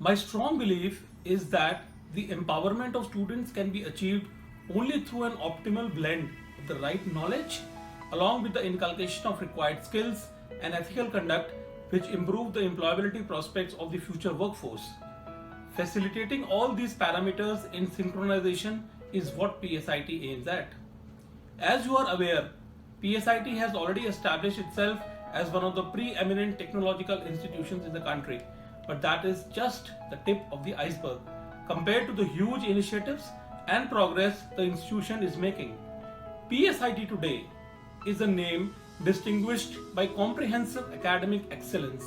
My strong belief is that the empowerment of students can be achieved only through an optimal blend of the right knowledge along with the inculcation of required skills and ethical conduct which improve the employability prospects of the future workforce. Facilitating all these parameters in synchronization is what PSIT aims at. As you are aware, PSIT has already established itself as one of the preeminent technological institutions in the country, but that is just the tip of the iceberg compared to the huge initiatives and progress the institution is making. PSIT today is a name distinguished by comprehensive academic excellence,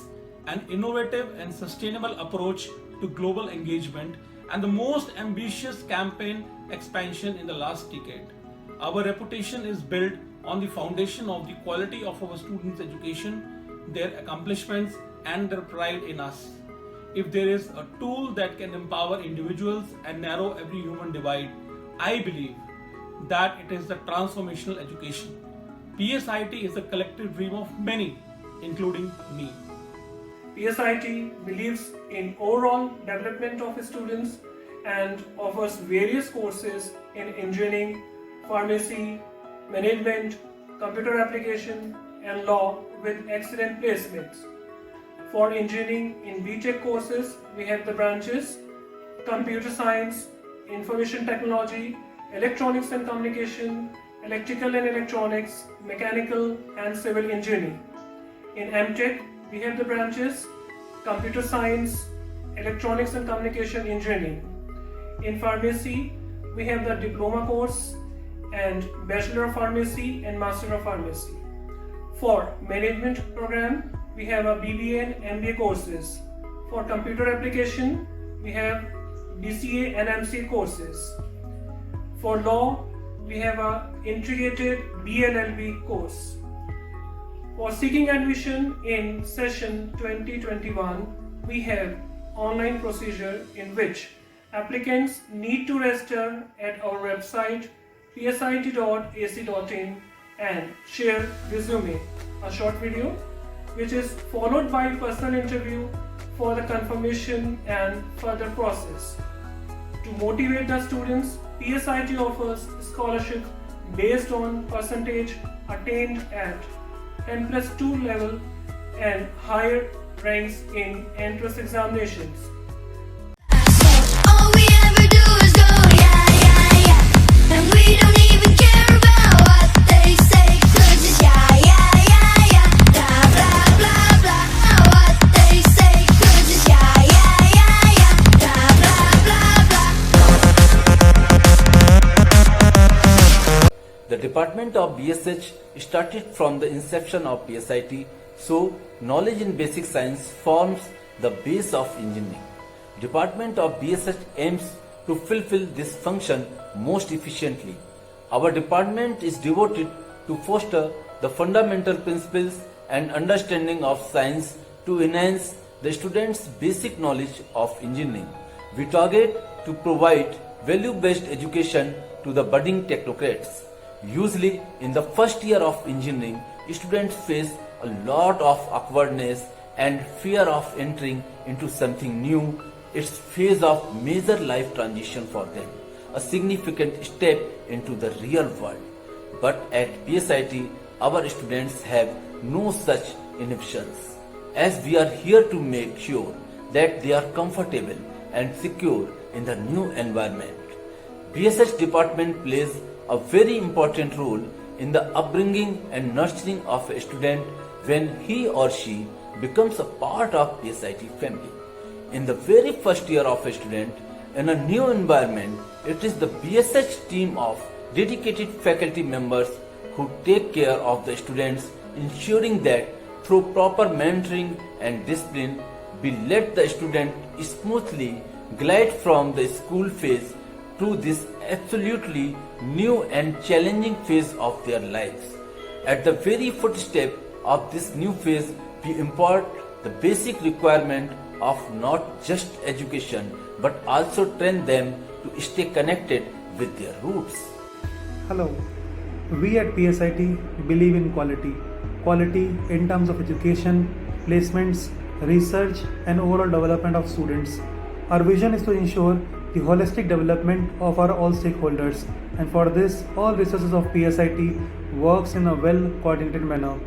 an innovative and sustainable approach to global engagement, and the most ambitious campaign expansion in the last decade. Our reputation is built on the foundation of the quality of our students' education, their accomplishments, and their pride in us. If there is a tool that can empower individuals and narrow every human divide, I believe that it is the transformational education. PSIT is a collective dream of many, including me. PSIT believes in overall development of students and offers various courses in engineering, pharmacy, management, computer application, and law with excellent placements. For engineering in BTech courses, we have the branches Computer Science, Information Technology, Electronics and Communication, Electrical and Electronics, Mechanical and Civil Engineering. In MTech, we have the branches Computer Science, Electronics and Communication Engineering. In Pharmacy, we have the Diploma course and Bachelor of Pharmacy and Master of Pharmacy. For Management program, we have a BBA and MBA courses. For Computer Application, we have BCA and MCA courses. For Law, we have a integrated BLLB course. For seeking admission in session 2021, we have online procedure in which applicants need to register at our website psit.ac.in and share resume, a short video, which is followed by personal interview for the confirmation and further process. To motivate the students, PSIT offers scholarships based on percentage attained at 10+2 level and higher ranks in entrance examinations. All we ever do is go, yeah, yeah, yeah. And we don't even care about what they say, 'cause it's yeah, yeah, yeah, yeah. Blah, blah, blah, blah. What they say, 'cause it's yeah, yeah, yeah, yeah. Blah, blah, blah, blah. The Department of BSH started from the inception of PSIT, so knowledge in basic science forms the base of engineering. Department of BSH aims to fulfill this function most efficiently. Our department is devoted to foster the fundamental principles and understanding of science to enhance the students' basic knowledge of engineering. We target to provide value-based education to the budding technocrats. Usually, in the first year of engineering, students face a lot of awkwardness and fear of entering into something new. It's phase of major life transition for them, a significant step into the real world. But at PSIT, our students have no such inhibitions, as we are here to make sure that they are comfortable and secure in the new environment. BSH department plays a very important role in the upbringing and nurturing of a student when he or she becomes a part of PSIT family. In the very first year of a student in a new environment, it is the BSH team of dedicated faculty members who take care of the students, ensuring that through proper mentoring and discipline, we let the student smoothly glide from the school phase to this absolutely new and challenging phase of their lives. At the very footstep of this new phase, we impart the basic requirement of not just education but also train them to stay connected with their roots. Hello, we at PSIT believe in quality. Quality in terms of education, placements, research and overall development of students. Our vision is to ensure the holistic development of our all stakeholders, and for this, all resources of PSIT works in a well-coordinated manner.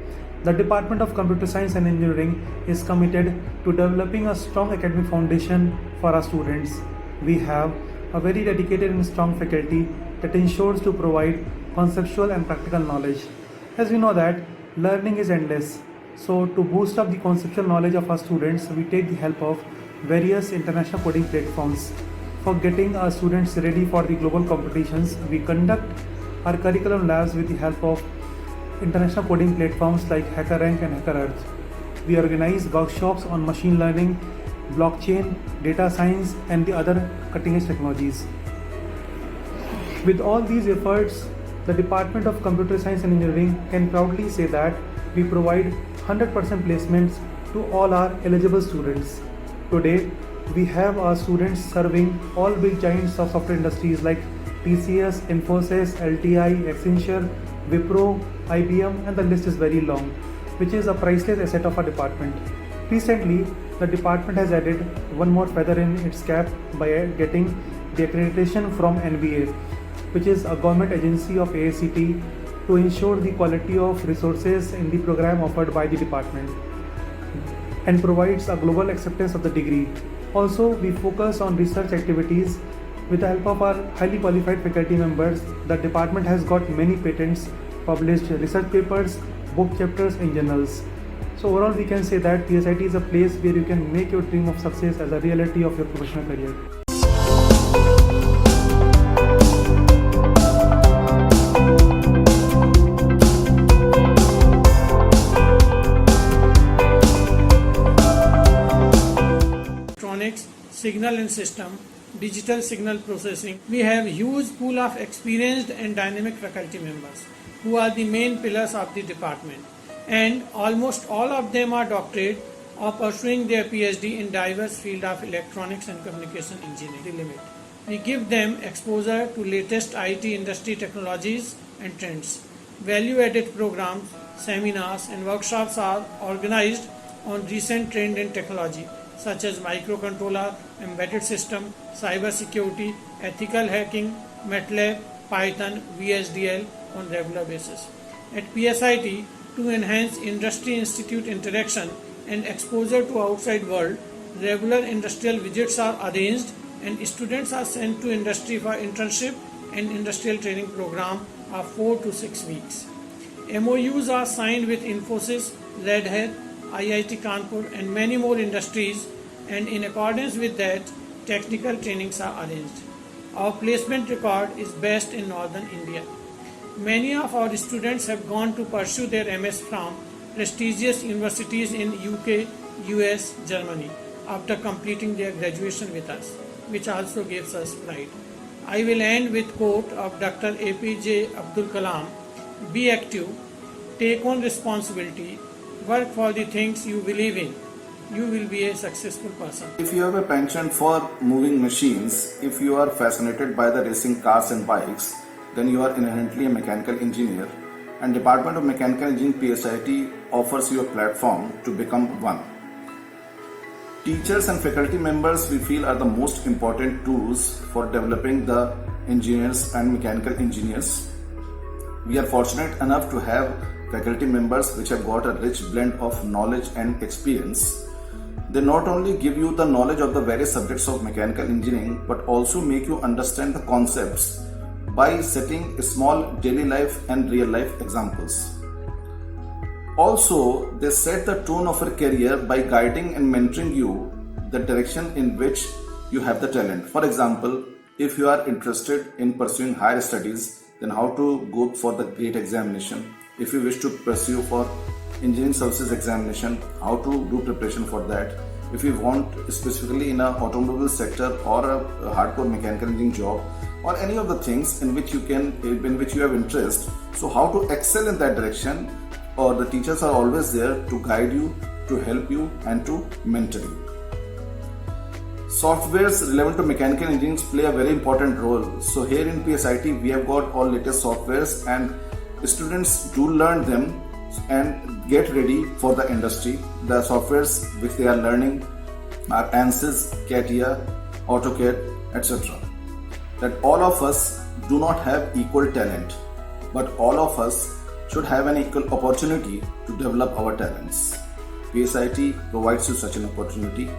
The Department of Computer Science and Engineering is committed to developing a strong academic foundation for our students. We have a very dedicated and strong faculty that ensures to provide conceptual and practical knowledge. As we know that learning is endless, so to boost up the conceptual knowledge of our students, we take the help of various international coding platforms. For getting our students ready for the global competitions, we conduct our curriculum labs with the help of international coding platforms like HackerRank and HackerEarth. We organize workshops on machine learning, blockchain, data science, and the other cutting-edge technologies. With all these efforts, the Department of Computer Science and Engineering can proudly say that we provide 100% placements to all our eligible students. Today, we have our students serving all big giants of software industries like TCS, Infosys, LTI, Accenture, Wipro, IBM, and the list is very long, which is a priceless asset of our department. Recently, the department has added one more feather in its cap by getting the accreditation from NBA, which is a government agency of AICTE, to ensure the quality of resources in the program offered by the department and provides a global acceptance of the degree. Also, we focus on research activities. With the help of our highly qualified faculty members, the department has got many patents, published research papers, book chapters, and journals. So overall, we can say that PSIT is a place where you can make your dream of success as a reality of your professional career. Electronics, signal and system, digital signal processing. We have huge pool of experienced and dynamic faculty members who are the main pillars of the department, and almost all of them are doctorate or pursuing their PhD in diverse field of electronics and communication engineering. We give them exposure to latest IT industry technologies and trends. Value-added programs, seminars and workshops are organized on recent trend in technology such as microcontroller, embedded system, cyber security, ethical hacking, MATLAB, Python, VHDL on regular basis. At PSIT, to enhance industry-institute interaction and exposure to outside world, regular industrial visits are arranged and students are sent to industry for internship and industrial training program of 4 to 6 weeks. MOUs are signed with Infosys, Red Hat, IIT Kanpur and many more industries, and in accordance with that, technical trainings are arranged. Our placement record is best in northern India. Many of our students have gone to pursue their MS from prestigious universities in UK, US, Germany after completing their graduation with us, which also gives us pride. I will end with quote of Dr. APJ Abdul Kalam: be active, take on responsibility, work for the things you believe in. You will be a successful person. If you have a penchant for moving machines, if you are fascinated by the racing cars and bikes, then you are inherently a mechanical engineer, and Department of Mechanical Engineering PSIT offers you a platform to become one. Teachers and faculty members we feel are the most important tools for developing the engineers and mechanical engineers. We are fortunate enough to have faculty members which have got a rich blend of knowledge and experience. They not only give you the knowledge of the various subjects of mechanical engineering but also make you understand the concepts by setting small daily life and real life examples. Also, they set the tone of your career by guiding and mentoring you the direction in which you have the talent. For example, if you are interested in pursuing higher studies, then how to go for the GATE examination. If you wish to pursue for engineering services examination, how to do preparation for that. If you want specifically in a automobile sector or a hardcore mechanical engineering job, or any of the things in which you have interest, so how to excel in that direction, or the teachers are always there to guide you, to help you and to mentor you. Softwares relevant to mechanical engineering play a very important role. So here in PSIT we have got all latest softwares and students do learn them and get ready for the industry. The softwares which they are learning are ANSYS, CATIA, AutoCAD, etc. That all of us do not have equal talent, but all of us should have an equal opportunity to develop our talents. PSIT provides you such an opportunity.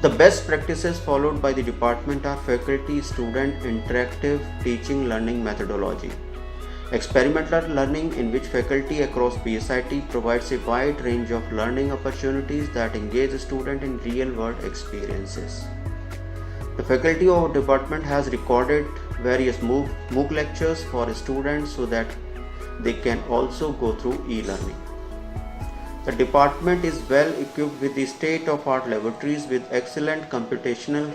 The best practices followed by the department are faculty-student interactive teaching learning methodology. Experimental learning, in which faculty across PSIT provides a wide range of learning opportunities that engage the student in real-world experiences. The faculty of department has recorded various MOOC lectures for students so that they can also go through e-learning. The department is well equipped with the state-of-art laboratories with excellent computational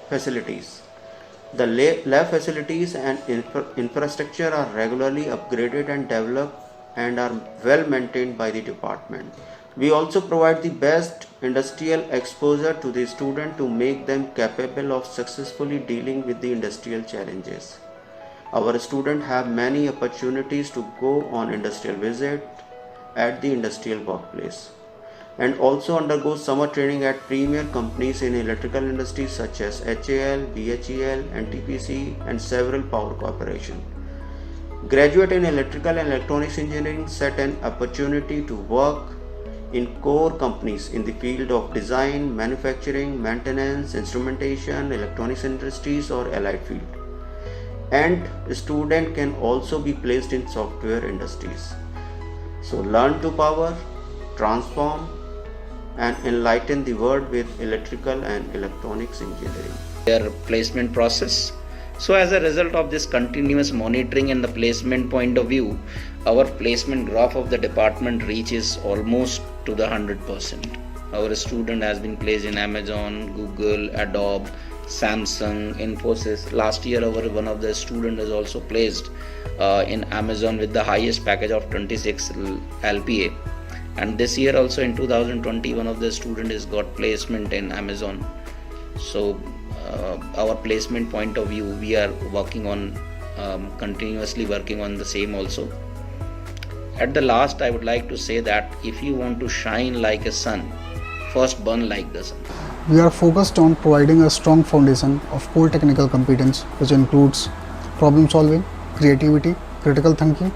facilities. The lab facilities and infrastructure are regularly upgraded and developed and are well maintained by the department. We also provide the best industrial exposure to the student to make them capable of successfully dealing with the industrial challenges. Our students have many opportunities to go on industrial visit at the industrial workplace and also undergo summer training at premier companies in electrical industries such as HAL, BHEL, NTPC and several power corporations. Graduate in electrical and electronics engineering set an opportunity to work in core companies in the field of design, manufacturing, maintenance, instrumentation, electronics industries or allied field. And a student can also be placed in software industries. So learn to power, transform and enlighten the world with electrical and electronics engineering. Their placement process. So as a result of this continuous monitoring and the placement point of view, our placement graph of the department reaches almost to the 100%. Our student has been placed in Amazon, Google, Adobe, Samsung, Infosys. Last year one of the student is also placed in Amazon with the highest package of 26 LPA, and this year also in 2020 one of the student is got placement in Amazon. So our placement point of view, we are working on continuously working on the same also. At the last, I would like to say that if you want to shine like a sun, first burn like the sun. We are focused on providing a strong foundation of core technical competence, which includes problem solving, creativity, critical thinking,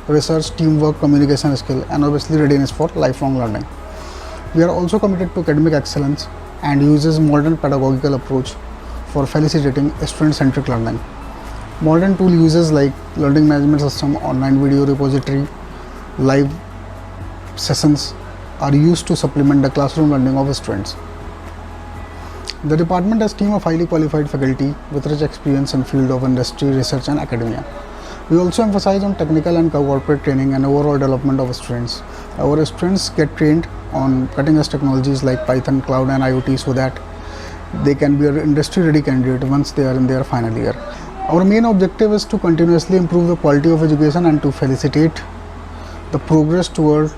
research, teamwork, communication skill, and obviously readiness for lifelong learning. We are also committed to academic excellence and uses modern pedagogical approach for facilitating student-centric learning. Modern tool uses like learning management system, online video repository, live sessions are used to supplement the classroom learning of students. The department has a team of highly qualified faculty with rich experience in field of industry, research and academia. We also emphasize on technical and corporate training and overall development of students. Our students get trained on cutting-edge technologies like Python, cloud and IoT so that they can be an industry-ready candidate once they are in their final year. Our main objective is to continuously improve the quality of education and to facilitate the progress toward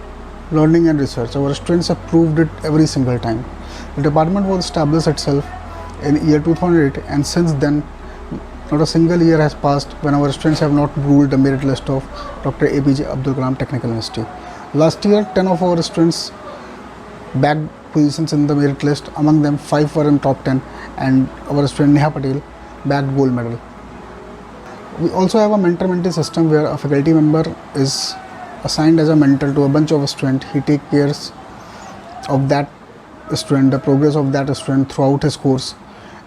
learning and research. Our students have proved it every single time. The department was established itself in year 2008 and since then not a single year has passed when our students have not ruled the merit list of Dr. APJ Abdul Kalam Technical University. Last year 10 of our students bagged positions in the merit list, among them 5 were in top 10 and our student Neha Patel bagged gold medal. We also have a mentor-mentee system where a faculty member is assigned as a mentor to a bunch of students. He takes care of that student, the progress of that student throughout his course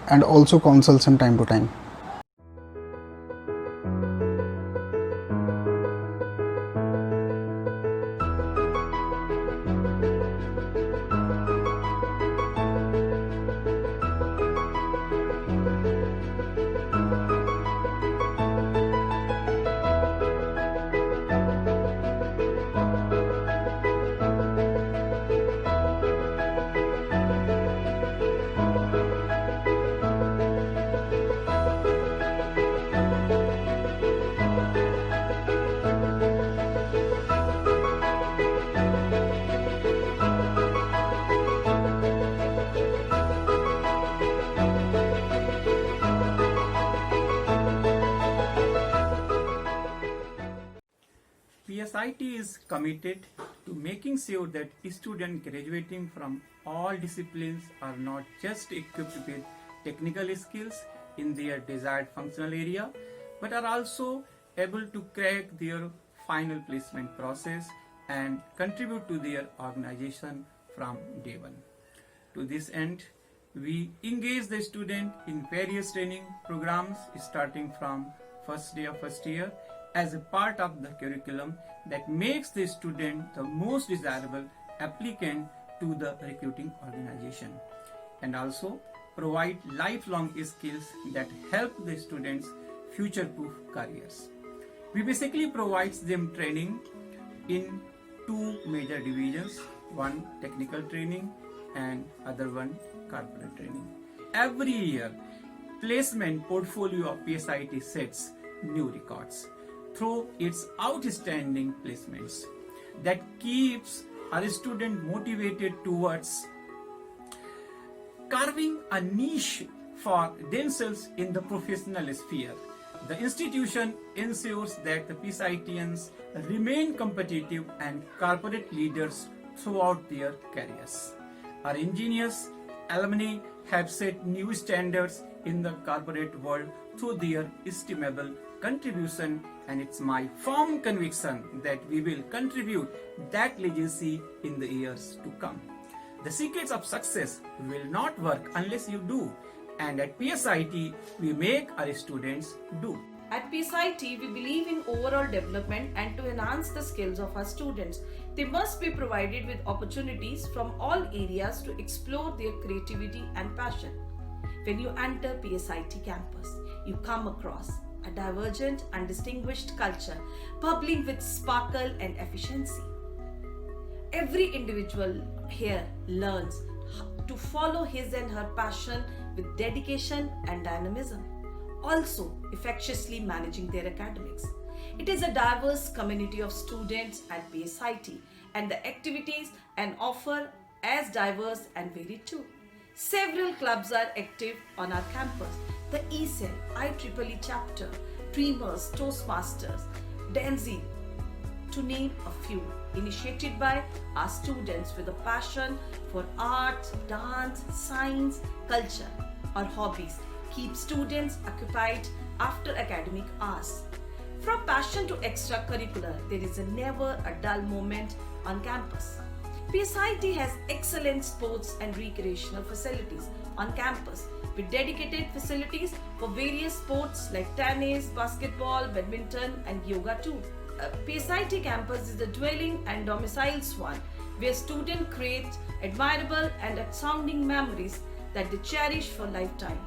and also counsels him time to time. PSIT is committed to making sure that students graduating from all disciplines are not just equipped with technical skills in their desired functional area, but are also able to crack their final placement process and contribute to their organization from day one. To this end, we engage the student in various training programs starting from first day of first year as a part of the curriculum that makes the student the most desirable applicant to the recruiting organization, and also provide lifelong skills that help the students future-proof careers. We basically provide them training in two major divisions, one technical training and other one corporate training. Every year, placement portfolio of PSIT sets new records through its outstanding placements that keeps our student motivated towards carving a niche for themselves in the professional sphere. The institution ensures that the PSITians remain competitive and corporate leaders throughout their careers. Our engineers, alumni have set new standards in the corporate world through their estimable contribution, and it's my firm conviction that we will contribute that legacy in the years to come. The secrets of success will not work unless you do, and at PSIT we make our students do. At PSIT, we believe in overall development, and to enhance the skills of our students, they must be provided with opportunities from all areas to explore their creativity and passion. When you enter PSIT campus, you come across a divergent and distinguished culture bubbling with sparkle and efficiency. Every individual here learns to follow his and her passion with dedication and dynamism, also effectuously managing their academics. It is a diverse community of students at PSIT, and the activities and offer as diverse and varied too. Several clubs are active on our campus. The ECEL, IEEE chapter, Dreamers, Toastmasters, Danzy, to name a few, initiated by our students with a passion for art, dance, science, culture, or hobbies, keep students occupied after academic hours. From passion to extracurricular, there is never a dull moment on campus. PSIT has excellent sports and recreational facilities on campus with dedicated facilities for various sports like tennis, basketball, badminton, and yoga too. PSIT campus is the dwelling and domiciles one where students create admirable and astounding memories that they cherish for lifetime.